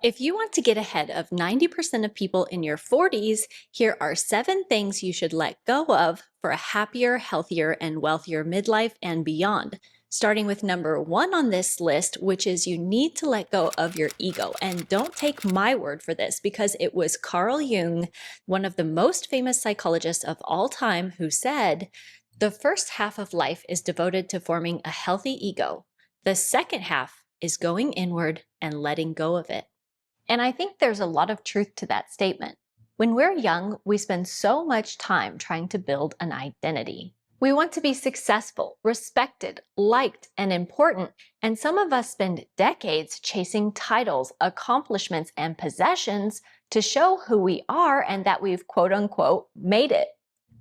If you want to get ahead of 90% of people in your 40s, here are 7 things you should let go of for a happier, healthier, and wealthier midlife and beyond. Starting with number 1 on this list, which is you need to let go of your ego. And don't take my word for this, because it was Carl Jung, one of the most famous psychologists of all time, who said, "The first half of life is devoted to forming a healthy ego. The second half is going inward and letting go of it." And I think there's a lot of truth to that statement. When we're young, we spend so much time trying to build an identity. We want to be successful, respected, liked, and important, and some of us spend decades chasing titles, accomplishments, and possessions to show who we are and that we've quote unquote made it.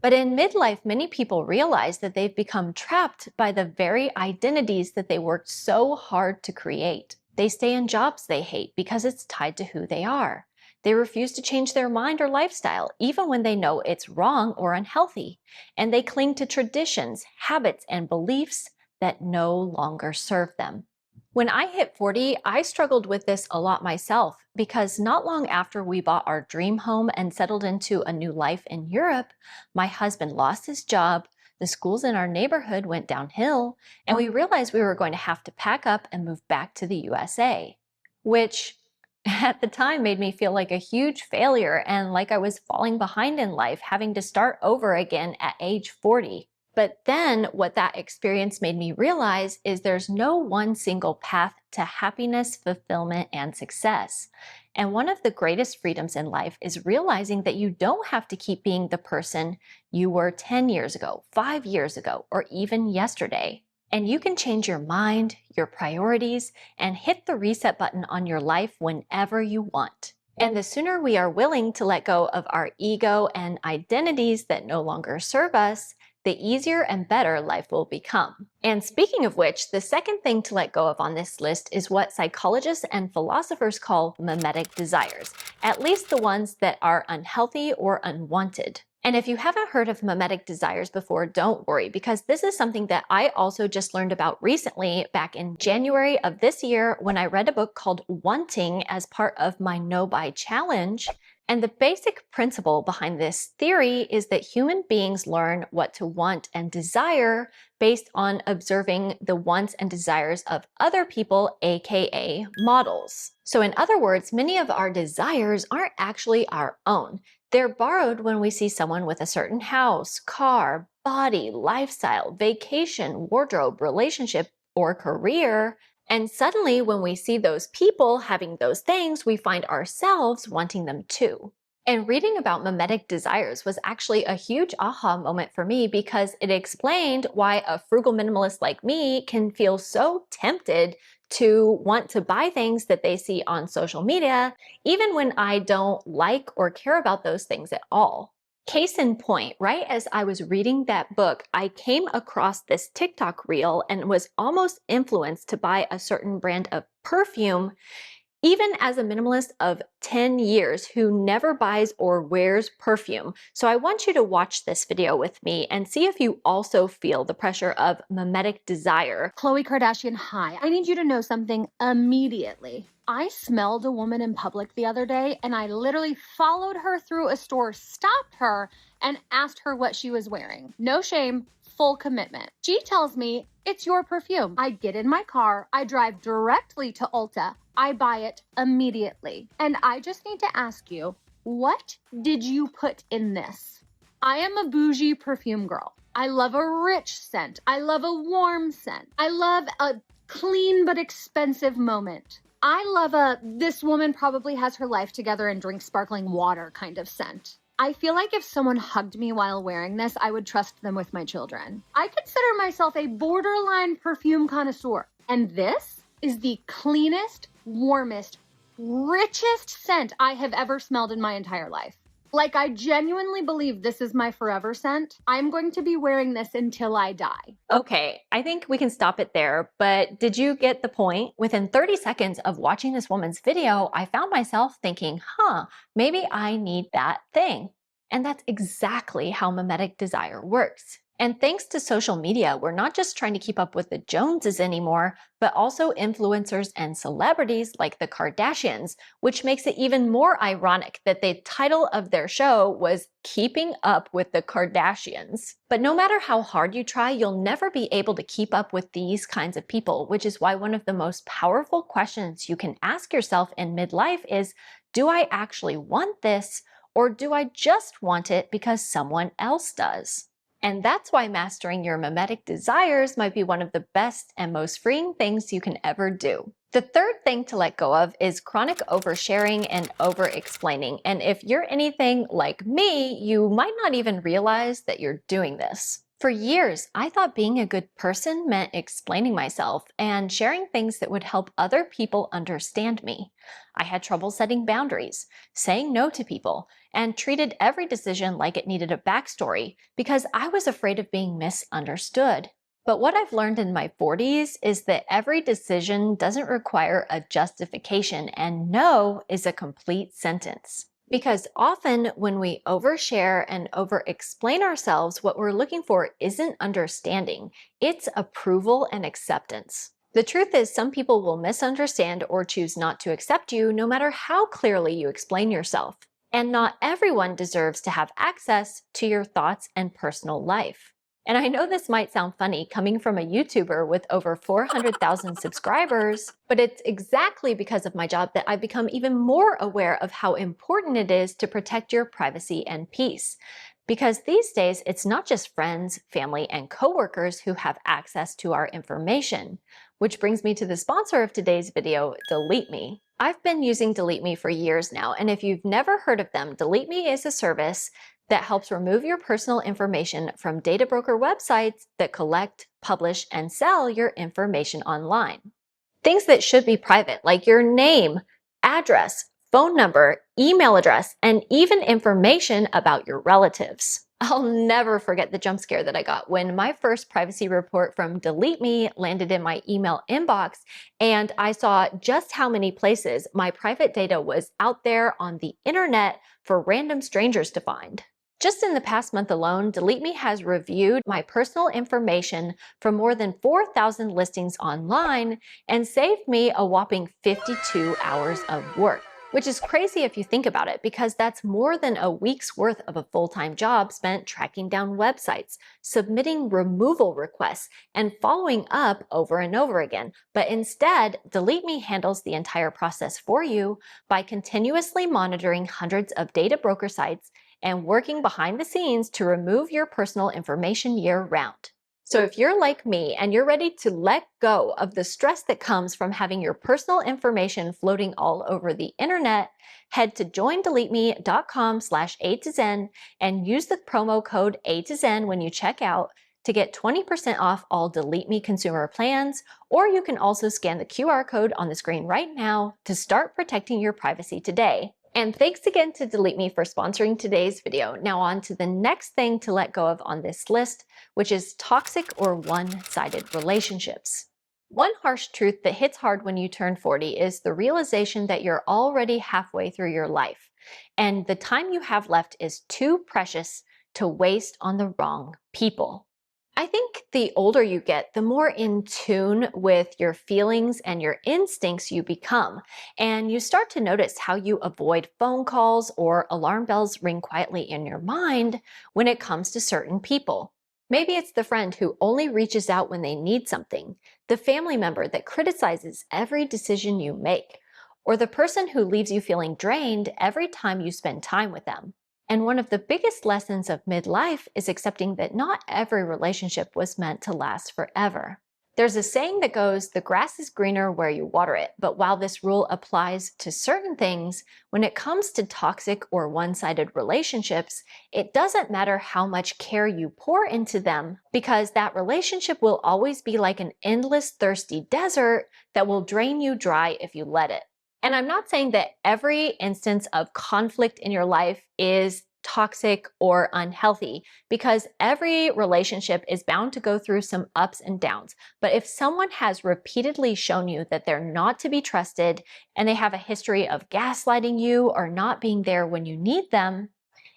But in midlife, many people realize that they've become trapped by the very identities that they worked so hard to create. They stay in jobs they hate because it's tied to who they are. They refuse to change their mind or lifestyle, even when they know it's wrong or unhealthy. And they cling to traditions, habits, and beliefs that no longer serve them. When I hit 40, I struggled with this a lot myself because not long after we bought our dream home and settled into a new life in Europe, my husband lost his job, the schools in our neighborhood went downhill, and we realized we were going to have to pack up and move back to the USA, which at the time made me feel like a huge failure and like I was falling behind in life, having to start over again at age 40. But then what that experience made me realize is there's no one single path to happiness, fulfillment, and success. And one of the greatest freedoms in life is realizing that you don't have to keep being the person you were 10 years ago, 5 years ago, or even yesterday. And you can change your mind, your priorities, and hit the reset button on your life whenever you want. And the sooner we are willing to let go of our ego and identities that no longer serve us, the easier and better life will become. And speaking of which, the second thing to let go of on this list is what psychologists and philosophers call mimetic desires, at least the ones that are unhealthy or unwanted. And if you haven't heard of mimetic desires before, don't worry, because this is something that I also just learned about recently back in January of this year when I read a book called Wanting as part of my No Buy Challenge. And the basic principle behind this theory is that human beings learn what to want and desire based on observing the wants and desires of other people, aka models. So in other words, many of our desires aren't actually our own. They're borrowed when we see someone with a certain house, car, body, lifestyle, vacation, wardrobe, relationship, or career. And suddenly, when we see those people having those things, we find ourselves wanting them too. And reading about mimetic desires was actually a huge aha moment for me because it explained why a frugal minimalist like me can feel so tempted to want to buy things that they see on social media, even when I don't like or care about those things at all. Case in point, right as I was reading that book, I came across this TikTok reel and was almost influenced to buy a certain brand of perfume, even as a minimalist of 10 years who never buys or wears perfume. So I want you to watch this video with me and see if you also feel the pressure of mimetic desire. Khloe Kardashian, hi. I need you to know something immediately. I smelled a woman in public the other day and I literally followed her through a store, stopped her, and asked her what she was wearing. No shame, full commitment. She tells me, it's your perfume. I get in my car, I drive directly to Ulta, I buy it immediately. And I just need to ask you, what did you put in this? I am a bougie perfume girl. I love a rich scent. I love a warm scent. I love a clean but expensive moment. I love a, this woman probably has her life together and drinks sparkling water kind of scent. I feel like if someone hugged me while wearing this, I would trust them with my children. I consider myself a borderline perfume connoisseur. And this is the cleanest, warmest, richest scent I have ever smelled in my entire life. Like, I genuinely believe this is my forever scent. I'm going to be wearing this until I die. Okay, I think we can stop it there, but did you get the point? Within 30 seconds of watching this woman's video, I found myself thinking, maybe I need that thing. And that's exactly how mimetic desire works. And thanks to social media, we're not just trying to keep up with the Joneses anymore, but also influencers and celebrities like the Kardashians, which makes it even more ironic that the title of their show was Keeping Up with the Kardashians. But no matter how hard you try, you'll never be able to keep up with these kinds of people, which is why one of the most powerful questions you can ask yourself in midlife is, do I actually want this, or do I just want it because someone else does? And that's why mastering your mimetic desires might be one of the best and most freeing things you can ever do. The third thing to let go of is chronic oversharing and over-explaining. And if you're anything like me, you might not even realize that you're doing this. For years, I thought being a good person meant explaining myself and sharing things that would help other people understand me. I had trouble setting boundaries, saying no to people, and treated every decision like it needed a backstory because I was afraid of being misunderstood. But what I've learned in my 40s is that every decision doesn't require a justification, and no is a complete sentence. Because often when we overshare and over-explain ourselves, what we're looking for isn't understanding, it's approval and acceptance. The truth is, some people will misunderstand or choose not to accept you no matter how clearly you explain yourself. And not everyone deserves to have access to your thoughts and personal life. And I know this might sound funny coming from a YouTuber with over 400,000 subscribers, but it's exactly because of my job that I've become even more aware of how important it is to protect your privacy and peace. Because these days, it's not just friends, family, and coworkers who have access to our information. Which brings me to the sponsor of today's video, Delete Me. I've been using Delete Me for years now, and if you've never heard of them, Delete Me is a service that helps remove your personal information from data broker websites that collect, publish, and sell your information online. Things that should be private, like your name, address, phone number, email address, and even information about your relatives. I'll never forget the jump scare that I got when my first privacy report from Delete Me landed in my email inbox, and I saw just how many places my private data was out there on the internet for random strangers to find. Just in the past month alone, Delete Me has reviewed my personal information from more than 4,000 listings online and saved me a whopping 52 hours of work. Which is crazy if you think about it, because that's more than a week's worth of a full-time job spent tracking down websites, submitting removal requests, and following up over and over again. But instead, Delete Me handles the entire process for you by continuously monitoring hundreds of data broker sites and working behind the scenes to remove your personal information year-round. So if you're like me and you're ready to let go of the stress that comes from having your personal information floating all over the internet, head to joindeleteme.com/A to Zen and use the promo code A to Zen when you check out to get 20% off all Delete Me consumer plans, or you can also scan the QR code on the screen right now to start protecting your privacy today. And thanks again to Delete Me for sponsoring today's video. Now on to the next thing to let go of on this list, which is toxic or one-sided relationships. One harsh truth that hits hard when you turn 40 is the realization that you're already halfway through your life, and the time you have left is too precious to waste on the wrong people. I think the older you get, the more in tune with your feelings and your instincts you become, and you start to notice how you avoid phone calls or alarm bells ring quietly in your mind when it comes to certain people. Maybe it's the friend who only reaches out when they need something, the family member that criticizes every decision you make, or the person who leaves you feeling drained every time you spend time with them. And one of the biggest lessons of midlife is accepting that not every relationship was meant to last forever. There's a saying that goes, the grass is greener where you water it. But while this rule applies to certain things, when it comes to toxic or one-sided relationships, it doesn't matter how much care you pour into them, because that relationship will always be like an endless thirsty desert that will drain you dry if you let it. And I'm not saying that every instance of conflict in your life is toxic or unhealthy, because every relationship is bound to go through some ups and downs. But if someone has repeatedly shown you that they're not to be trusted, and they have a history of gaslighting you or not being there when you need them,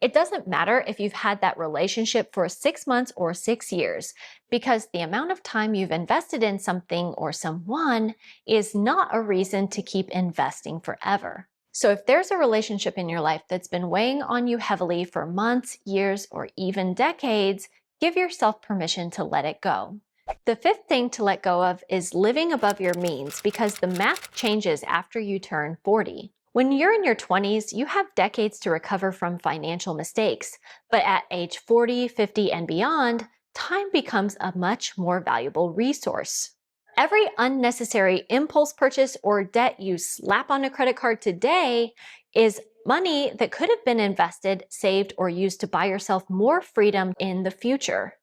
It doesn't matter if you've had that relationship for 6 months or 6 years, because the amount of time you've invested in something or someone is not a reason to keep investing forever. So if there's a relationship in your life that's been weighing on you heavily for months, years, or even decades, give yourself permission to let it go. The fifth thing to let go of is living above your means, because the math changes after you turn 40. When you're in your 20s, you have decades to recover from financial mistakes. But at age 40, 50, and beyond, time becomes a much more valuable resource. Every unnecessary impulse purchase or debt you slap on a credit card today is money that could have been invested, saved, or used to buy yourself more freedom in the future.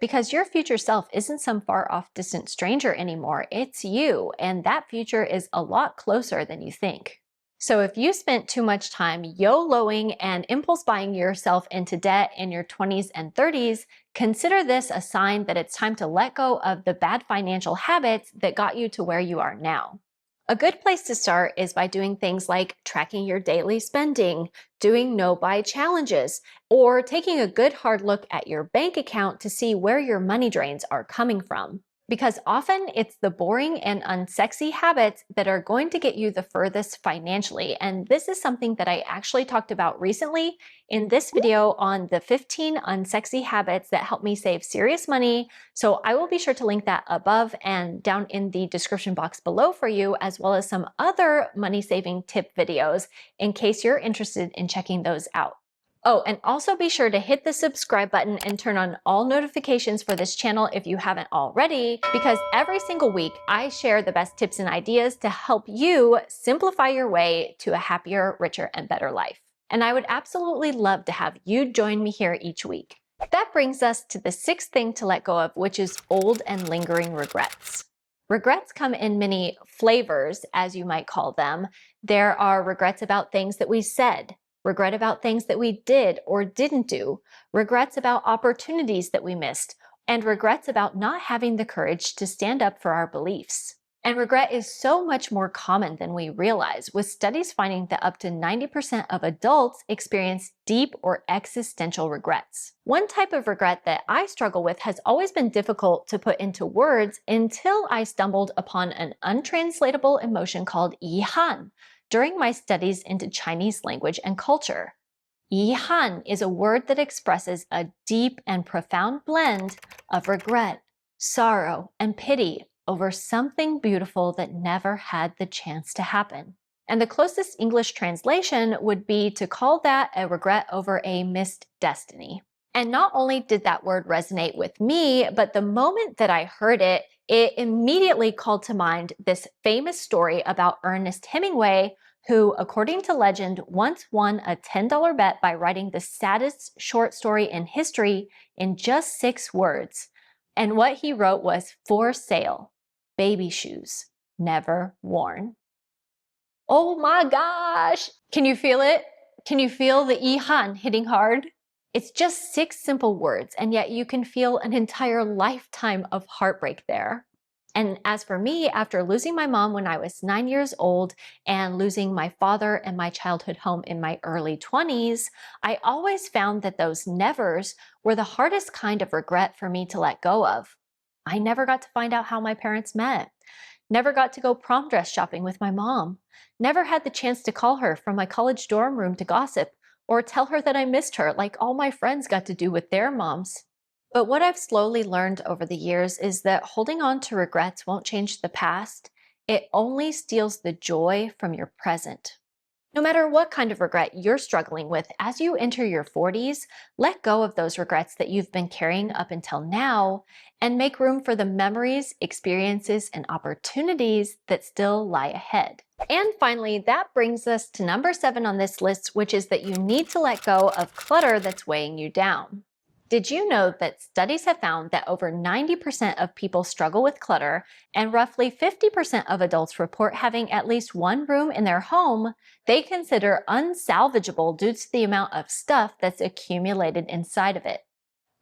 Because your future self isn't some far off distant stranger anymore, it's you, and that future is a lot closer than you think. So if you spent too much time YOLOing and impulse buying yourself into debt in your 20s and 30s, consider this a sign that it's time to let go of the bad financial habits that got you to where you are now. A good place to start is by doing things like tracking your daily spending, doing no-buy challenges, or taking a good hard look at your bank account to see where your money drains are coming from. Because often it's the boring and unsexy habits that are going to get you the furthest financially. And this is something that I actually talked about recently in this video on the 15 unsexy habits that help me save serious money. So I will be sure to link that above and down in the description box below for you, as well as some other money saving tip videos in case you're interested in checking those out. Oh, and also be sure to hit the subscribe button and turn on all notifications for this channel if you haven't already, because every single week I share the best tips and ideas to help you simplify your way to a happier, richer, and better life. And I would absolutely love to have you join me here each week. That brings us to the sixth thing to let go of, which is old and lingering regrets. Regrets come in many flavors, as you might call them. There are regrets about things that we said, regret about things that we did or didn't do, regrets about opportunities that we missed, and regrets about not having the courage to stand up for our beliefs. And regret is so much more common than we realize, with studies finding that up to 90% of adults experience deep or existential regrets. One type of regret that I struggle with has always been difficult to put into words until I stumbled upon an untranslatable emotion called 遗憾 during my studies into Chinese language and culture. 遗憾 is a word that expresses a deep and profound blend of regret, sorrow, and pity over something beautiful that never had the chance to happen. And the closest English translation would be to call that a regret over a missed destiny. And not only did that word resonate with me, but the moment that I heard it, it immediately called to mind this famous story about Ernest Hemingway, who, according to legend, once won a $10 bet by writing the saddest short story in history in just 6 words. And what he wrote was, "For sale, baby shoes, never worn." Oh my gosh! Can you feel it? Can you feel the 遗憾 hitting hard? It's just 6 simple words, and yet you can feel an entire lifetime of heartbreak there. And as for me, after losing my mom when I was 9 years old and losing my father and my childhood home in my early 20s, I always found that those nevers were the hardest kind of regret for me to let go of. I never got to find out how my parents met, never got to go prom dress shopping with my mom, never had the chance to call her from my college dorm room to gossip or tell her that I missed her like all my friends got to do with their moms. But what I've slowly learned over the years is that holding on to regrets won't change the past. It only steals the joy from your present. No matter what kind of regret you're struggling with, as you enter your 40s, let go of those regrets that you've been carrying up until now and make room for the memories, experiences, and opportunities that still lie ahead. And finally, that brings us to number 7 on this list, which is that you need to let go of clutter that's weighing you down. Did you know that studies have found that over 90% of people struggle with clutter, and roughly 50% of adults report having at least one room in their home they consider unsalvageable due to the amount of stuff that's accumulated inside of it?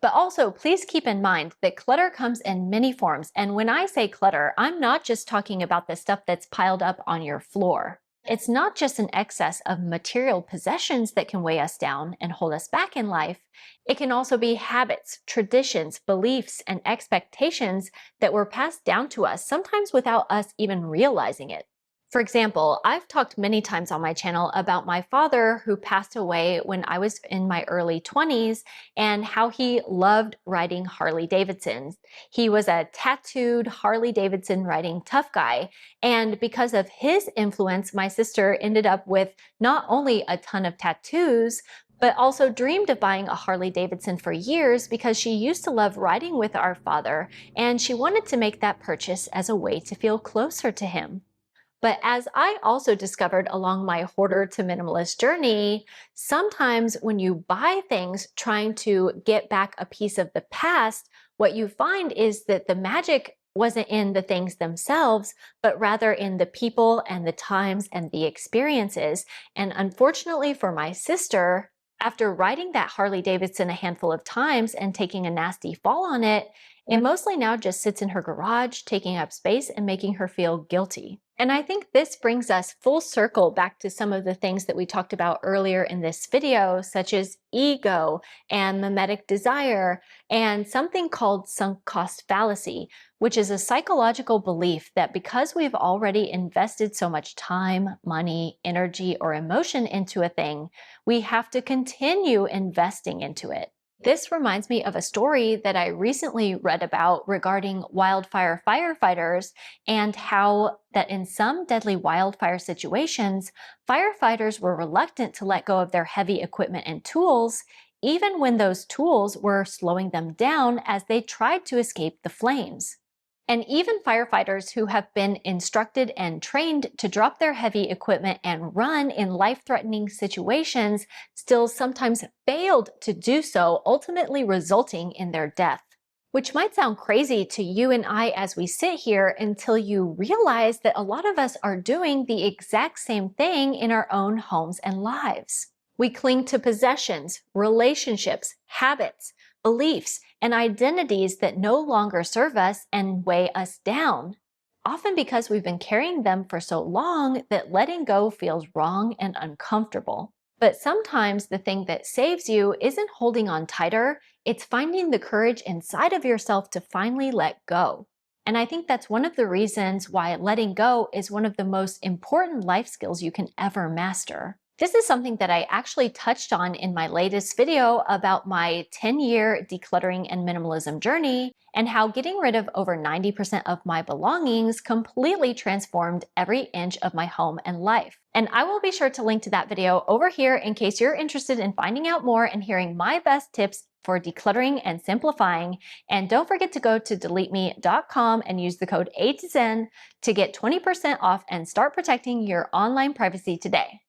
But also, please keep in mind that clutter comes in many forms, and when I say clutter, I'm not just talking about the stuff that's piled up on your floor. It's not just an excess of material possessions that can weigh us down and hold us back in life. It can also be habits, traditions, beliefs, and expectations that were passed down to us, sometimes without us even realizing it. For example, I've talked many times on my channel about my father who passed away when I was in my early 20s and how he loved riding Harley Davidsons. He was a tattooed Harley Davidson riding tough guy. And because of his influence, my sister ended up with not only a ton of tattoos, but also dreamed of buying a Harley Davidson for years because she used to love riding with our father and she wanted to make that purchase as a way to feel closer to him. But as I also discovered along my hoarder to minimalist journey, sometimes when you buy things trying to get back a piece of the past, what you find is that the magic wasn't in the things themselves, but rather in the people and the times and the experiences. And unfortunately for my sister, after riding that Harley Davidson a handful of times and taking a nasty fall on it, it mostly now just sits in her garage, taking up space and making her feel guilty. And I think this brings us full circle back to some of the things that we talked about earlier in this video, such as ego and mimetic desire, and something called sunk cost fallacy, which is a psychological belief that because we've already invested so much time, money, energy, or emotion into a thing, we have to continue investing into it. This reminds me of a story that I recently read about regarding wildfire firefighters and how that in some deadly wildfire situations, firefighters were reluctant to let go of their heavy equipment and tools, even when those tools were slowing them down as they tried to escape the flames. And even firefighters who have been instructed and trained to drop their heavy equipment and run in life-threatening situations still sometimes failed to do so, ultimately resulting in their death. Which might sound crazy to you and I as we sit here until you realize that a lot of us are doing the exact same thing in our own homes and lives. We cling to possessions, relationships, habits, beliefs, and identities that no longer serve us and weigh us down, often because we've been carrying them for so long that letting go feels wrong and uncomfortable. But sometimes the thing that saves you isn't holding on tighter, it's finding the courage inside of yourself to finally let go. And I think that's one of the reasons why letting go is one of the most important life skills you can ever master. This is something that I actually touched on in my latest video about my 10-year decluttering and minimalism journey and how getting rid of over 90% of my belongings completely transformed every inch of my home and life. And I will be sure to link to that video over here in case you're interested in finding out more and hearing my best tips for decluttering and simplifying. And don't forget to go to deleteme.com and use the code A to Zen to get 20% off and start protecting your online privacy today.